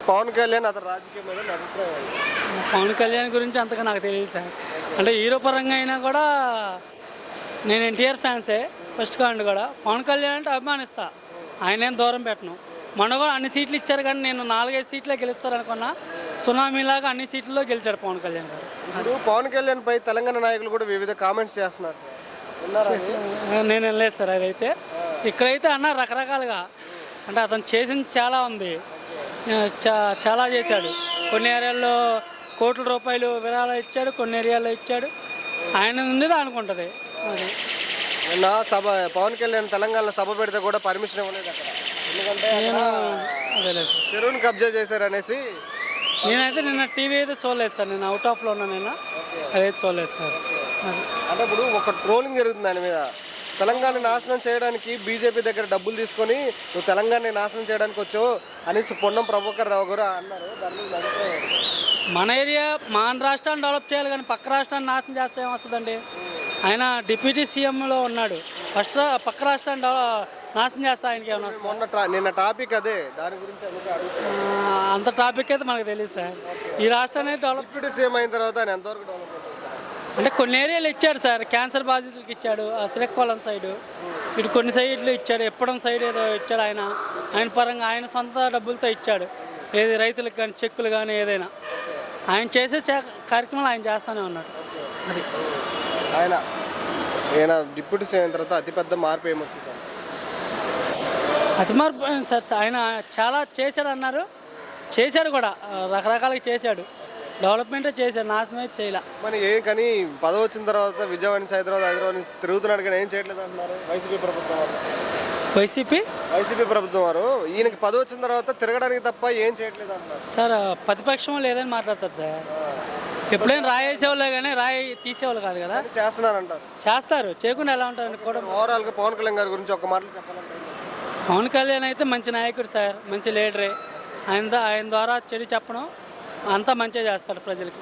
పవన్ కళ్యాణ్ అతని రాజకీయం మీద మీ అభిప్రాయం ఏంటి? పవన్ కళ్యాణ్ గురించి అంతగా నాకు తెలియదు సార్. అంటే హీరో పరంగా అయినా కూడా నేను ఎన్టీఆర్ ఫ్యాన్సే ఫస్ట్ కాండి కూడా. పవన్ కళ్యాణ్ అంటే అభిమానిస్తా, ఆయన ఏం దూరం పెట్టను. మొన్న కూడా అన్ని సీట్లు ఇచ్చారు కానీ నేను 4-5 సీట్లే గెలుస్తారు అనుకున్నా. సునామీలాగా అన్ని సీట్లలో గెలిచాడు పవన్ కళ్యాణ్ గారు. ఇప్పుడు పవన్ కళ్యాణ్ పై తెలంగాణ నాయకులు కూడా వివిధ కామెంట్స్ చేస్తున్నారు సార్. విన్నారా అది? నేను వెళ్ళలేదు సార్ అదైతే. ఇక్కడైతే అన్న రకరకాలుగా అంటే అతను చేసింది చాలా ఉంది, చాలా చేశాడు. కొన్ని ఏరియాల్లో కోట్ల రూపాయలు విరాళాలు ఇచ్చాడు, కొన్ని ఏరియాల్లో ఇచ్చాడు. ఆయన ఉండేది అనుకుంటుంది అది. నిన్న సభ పవన్ కళ్యాణ్ తెలంగాణలో సభ పెడితే కూడా పర్మిషన్ ఇవ్వలేదు అక్కడ. ఎందుకంటే నేను అదే లేదు సార్. చెరువుని కబ్జా చేశారనేసి. నేనైతే నిన్న టీవీ అయితే చూడలేదు సార్. నేను అవుట్ ఆఫ్లో ఉన్నా, నేను అదైతే చూడలేదు సార్. అది అంటే ఇప్పుడు ఒక ట్రోలింగ్ జరుగుతుంది దాని మీద. తెలంగాణ నాశనం చేయడానికి బీజేపీ దగ్గర డబ్బులు తీసుకొని నువ్వు తెలంగాణ నాశనం చేయడానికి వచ్చావు అనేసి పొన్నం ప్రభాకర్ రావు గారు అన్నారు. దాని మీద మీ అభిప్రాయం ఏంటి? మన ఏరియా మన రాష్ట్రాన్ని డెవలప్ చేయాలి కానీ పక్క రాష్ట్రాన్ని నాశనం చేస్తే ఏమొస్తుందండి? ఆయన డిప్యూటీ సీఎంలో ఉన్నాడు. ఫస్ట్ పక్క రాష్ట్రాన్ని నాశనం చేస్తే ఆయనకి ఏమైనా వస్తుంది? నిన్న టాపిక్ అదే, దాని గురించి అందుకే అడుగుతున్నాను. అంత టాపిక్ అయితే మనకు తెలియదు సార్. ఈ రాష్ట్రాన్ని డెవలప్ డిప్యూటీ సీఎం అయిన తర్వాత ఆయన ఎంతవరకు డెవలప్ అవుతుంది? అంటే కొన్ని ఏరియాలు ఇచ్చాడు సార్. క్యాన్సర్ బాధితులకు ఇచ్చాడు, శ్రీకాకుళం సైడు, ఇటు కొన్ని సైడ్లు ఇచ్చాడు. ఎప్పడం సైడ్ ఏదో ఇచ్చాడు ఆయన. ఆయన పరంగా ఆయన సొంత డబ్బులతో ఇచ్చాడు. ఏది రైతులకు కానీ చెక్కులు కానీ ఏదైనా ఆయన చేసే కార్యక్రమాలు ఆయన చేస్తూనే ఉన్నాడు. అది ఆయన డిప్యూటీ సీఎం అయిన తర్వాత అతిపెద్ద మార్పు ఏమొచ్చింది? అతి మార్పు సార్. ఆయన చాలా చేశాడు అన్నారు, చేశాడు కూడా, రకరకాలుగా చేశాడు. డెవలప్మెంటే చేశాడు, నాశనం అయితే చేయలే. మరి కానీ పదవి వచ్చిన తర్వాత విజయవాడ నుంచి హైదరాబాద్ నుంచి తిరుగుతున్నాడు కానీ ఏం చేయట్లేదు అంటున్నారు వైసీపీ ప్రభుత్వం వారు. వైసీపీ ప్రభుత్వం వారు ఈయనకి పదవి వచ్చిన తర్వాత తిరగడానికి తప్ప ఏం చేయట్లేదు అంటున్నారు సార్. ప్రతిపక్షం లేదని మాట్లాడతారు సార్. ఎప్పుడైనా రాయేసేవాళ్ళే కానీ రాయి తీసేవాళ్ళు కాదు కదా. చేస్తున్నారంటారు. చేస్తారు, చేయకుండా ఎలా ఉంటారు కూడా. ఓవరాల్గా పవన్ కళ్యాణ్ గారి గురించి ఒక మాటలు చెప్పాలంటే పవన్ కళ్యాణ్ అయితే మంచి నాయకుడు సార్, మంచి లీడరే. ఆయన ద్వారా చెడు చెప్పడం అంతా మంచిగా చేస్తాడు ప్రజలకి.